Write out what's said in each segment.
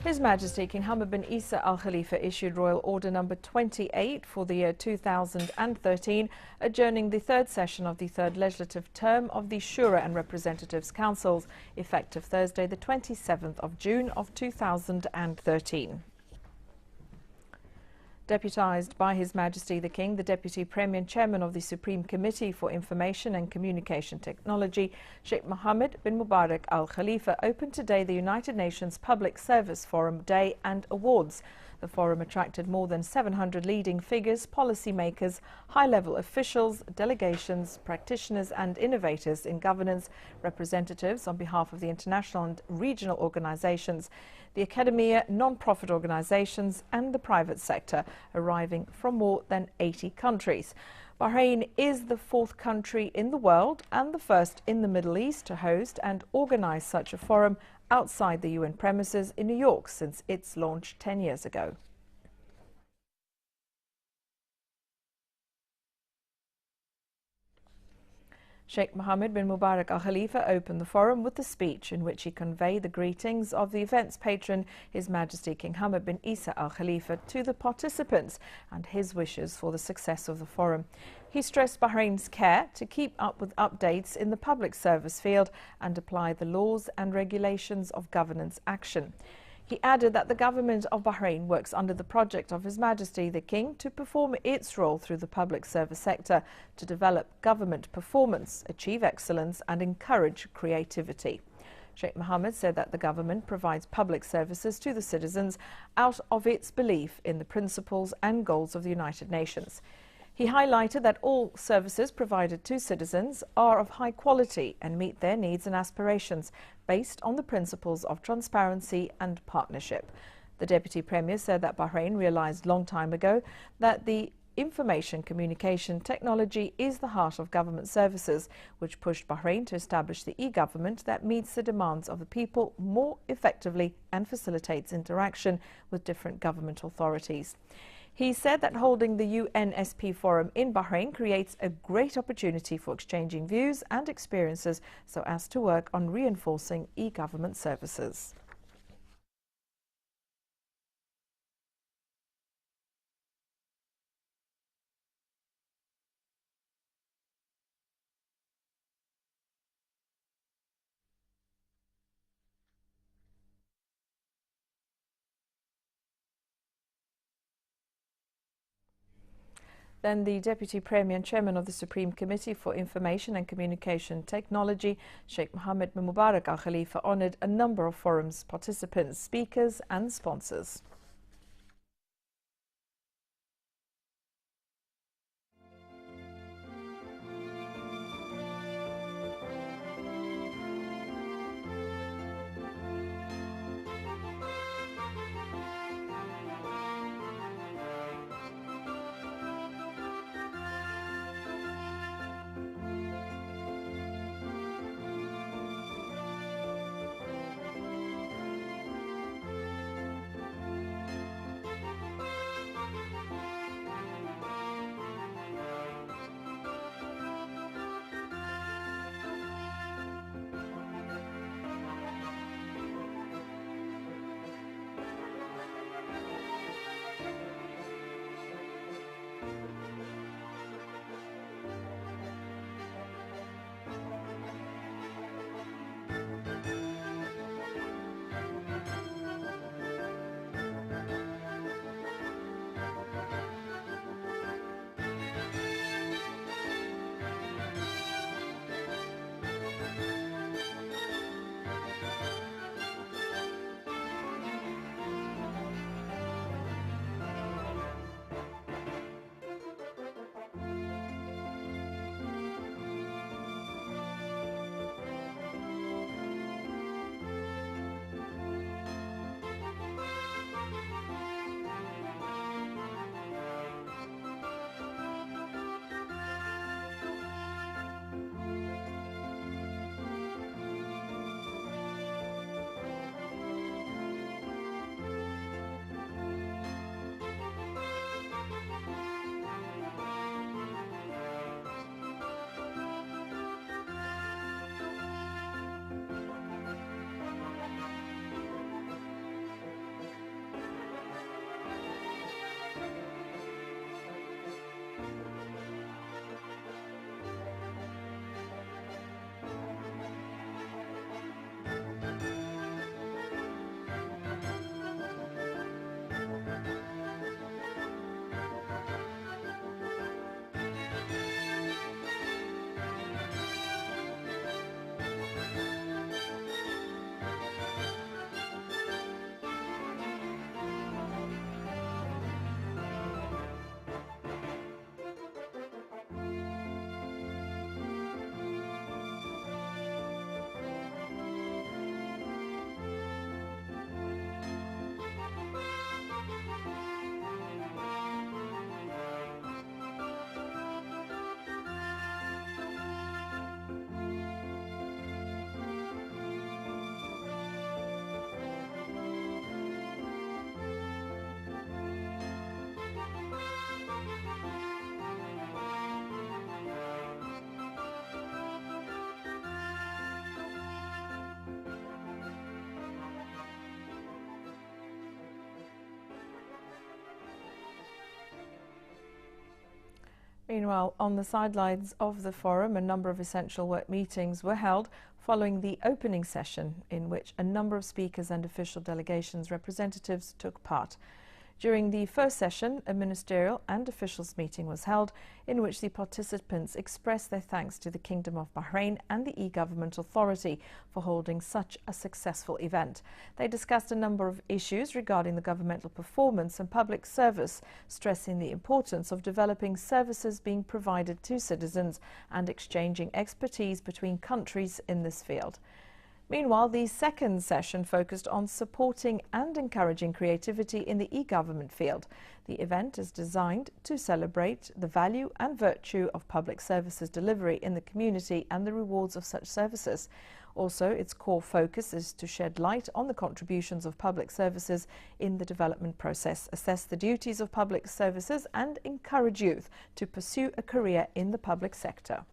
His Majesty King Hamad bin Isa Al Khalifa issued Royal Order number 28 for the year 2013, adjourning the third session of the third legislative term of the Shura and Representatives Councils, effective Thursday, the 27th of June of 2013. Deputised by His Majesty the King, the Deputy Premier and Chairman of the Supreme Committee for Information and Communication Technology, Sheikh Mohammed bin Mubarak Al Khalifa, opened today the United Nations Public Service Forum Day and Awards. The forum attracted more than 700 leading figures, policymakers, high-level officials, delegations, practitioners and innovators in governance, representatives on behalf of the international and regional organizations, the academia, non-profit organizations and the private sector, arriving from more than 80 countries. Bahrain is the fourth country in the world and the first in the Middle East to host and organize such a forum outside the UN premises in New York since its launch 10 years ago. Sheikh Mohammed bin Mubarak Al Khalifa opened the forum with a speech in which he conveyed the greetings of the event's patron, His Majesty King Hamad bin Isa Al Khalifa, to the participants and his wishes for the success of the forum. He stressed Bahrain's care to keep up with updates in the public service field and apply the laws and regulations of governance action. He added that the government of Bahrain works under the project of His Majesty the King to perform its role through the public service sector, to develop government performance, achieve excellence and encourage creativity. Sheikh Mohammed said that the government provides public services to the citizens out of its belief in the principles and goals of the United Nations. He highlighted that all services provided to citizens are of high quality and meet their needs and aspirations based on the principles of transparency and partnership. The Deputy Premier said that Bahrain realized long time ago that the information communication technology is the heart of government services, which pushed Bahrain to establish the e-government that meets the demands of the people more effectively and facilitates interaction with different government authorities. He said that holding the UNSP Forum in Bahrain creates a great opportunity for exchanging views and experiences so as to work on reinforcing e-government services. Then the Deputy Premier and Chairman of the Supreme Committee for Information and Communication Technology, Sheikh Mohammed bin Mubarak Al Khalifa, honoured a number of forums, participants, speakers and sponsors. Meanwhile, on the sidelines of the forum, a number of essential work meetings were held following the opening session, in which a number of speakers and official delegations representatives took part. During the first session, a ministerial and officials meeting was held, in which the participants expressed their thanks to the Kingdom of Bahrain and the e-Government Authority for holding such a successful event. They discussed a number of issues regarding the governmental performance and public service, stressing the importance of developing services being provided to citizens and exchanging expertise between countries in this field. Meanwhile, the second session focused on supporting and encouraging creativity in the e-government field. The event is designed to celebrate the value and virtue of public services delivery in the community and the rewards of such services. Also, its core focus is to shed light on the contributions of public services in the development process, assess the duties of public services and encourage youth to pursue a career in the public sector.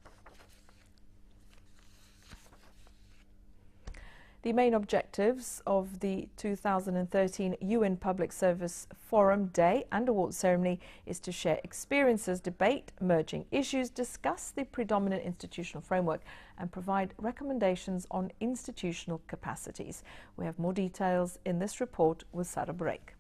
The main objectives of the 2013 UN Public Service Forum Day and Award Ceremony is to share experiences, debate emerging issues, discuss the predominant institutional framework and provide recommendations on institutional capacities. We have more details in this report with Sarah Break.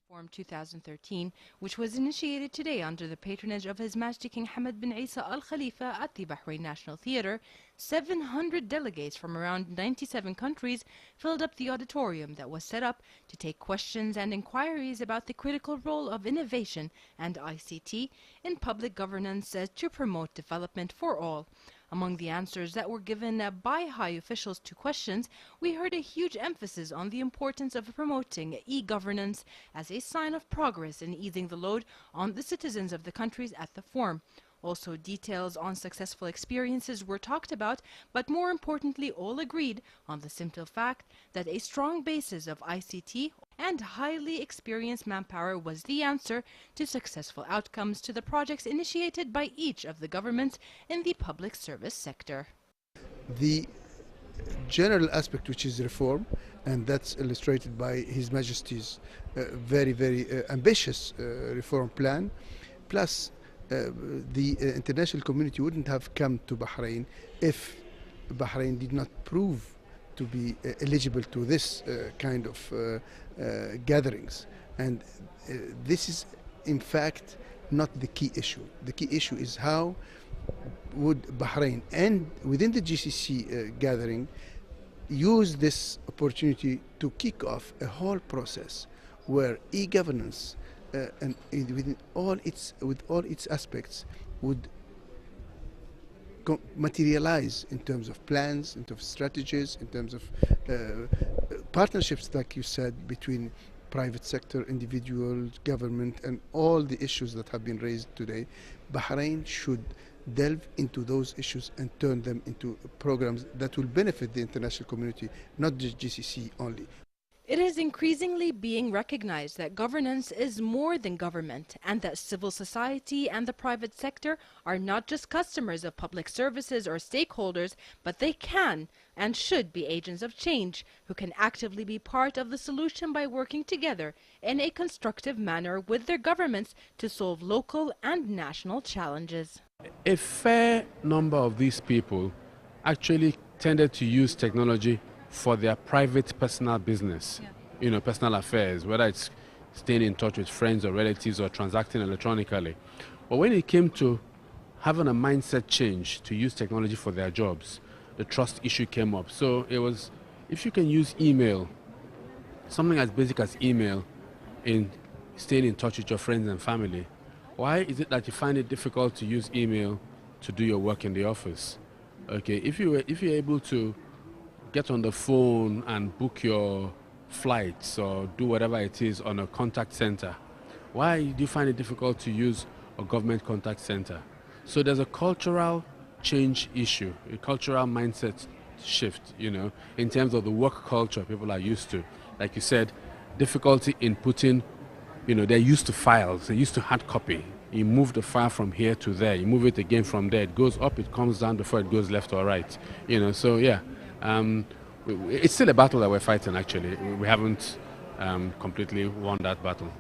Forum 2013, which was initiated today under the patronage of His Majesty King Hamad bin Isa Al Khalifa at the Bahrain National Theatre, 700 delegates from around 97 countries filled up the auditorium that was set up to take questions and inquiries about the critical role of innovation and ICT in public governance to promote development for all. Among the answers that were given by high officials to questions, we heard a huge emphasis on the importance of promoting e-governance as a sign of progress in easing the load on the citizens of the countries at the forum. Also, details on successful experiences were talked about, but more importantly, all agreed on the simple fact that a strong basis of ICT and highly experienced manpower was the answer to successful outcomes to the projects initiated by each of the governments in the public service sector. The general aspect, which is reform, and that's illustrated by His Majesty's very ambitious reform plan, plus the international community wouldn't have come to Bahrain if Bahrain did not prove to be eligible to this kind of gatherings. And this is in fact not the key issue. The key issue is how would Bahrain and within the GCC gathering use this opportunity to kick off a whole process where e-governance and with all its aspects would materialize in terms of plans, in terms of strategies, in terms of partnerships, like you said, between private sector, individual, government, and all the issues that have been raised today. Bahrain should delve into those issues and turn them into programs that will benefit the international community, not just GCC only. It is increasingly being recognized that governance is more than government and that civil society and the private sector are not just customers of public services or stakeholders, but they can and should be agents of change who can actively be part of the solution by working together in a constructive manner with their governments to solve local and national challenges. A fair number of these people actually tended to use technology for their private personal business, personal affairs, whether it's staying in touch with friends or relatives or transacting electronically. But when it came to having a mindset change to use technology for their jobs, the trust issue came up. So it was, if you can use email, something as basic as email, in staying in touch with your friends and family, why is it that you find it difficult to use email to do your work in the office? Okay, if you're able to get on the phone and book your flights or do whatever it is on a contact center, why do you find it difficult to use a government contact center? So there's a cultural change issue, a cultural mindset shift, in terms of the work culture people are used to. Like you said, difficulty in putting, they're used to files, they're used to hard copy. You move the file from here to there, you move it again from there, it goes up, it comes down before it goes left or right. So yeah. It's still a battle that we're fighting, actually. We haven't completely won that battle.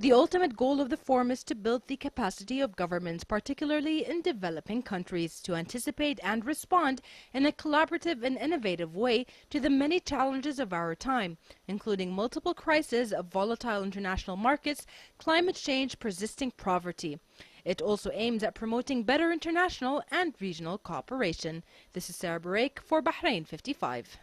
The ultimate goal of the forum is to build the capacity of governments, particularly in developing countries, to anticipate and respond in a collaborative and innovative way to the many challenges of our time, including multiple crises of volatile international markets, climate change, persisting poverty. It also aims at promoting better international and regional cooperation. This is Sarah Barak for Bahrain 55.